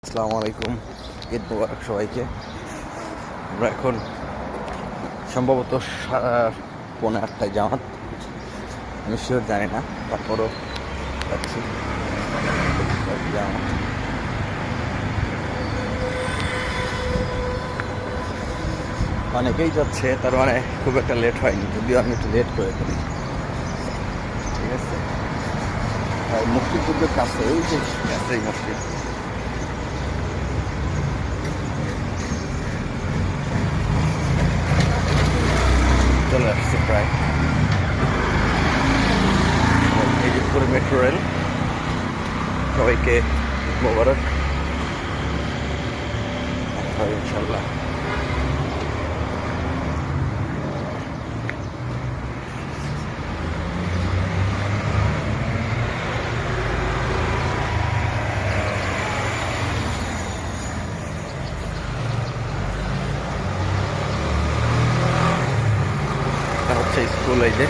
আসসালামু আলাইকুম, ঈদ মুবারক সবাইকে। আমরা এখন সম্ভবত 8:30 জামাত, আমি শিওর জানি না, তারপরও যাচ্ছি জামাত। অনেকেই যাচ্ছে, তার মানে খুব একটা লেট হয়নি, যদিও আমি একটু লেট করে ফেলি। ঠিক আছে, মসজিদ পুজোর কাছে, ওই যে কাছেই মসজিদ। চলে আসছে প্রায় মেদিনীপুর মেট্রো রেল। সবাইকে মোবারক, ইনশাল্লাহ। হচ্ছে স্কুল, এই যে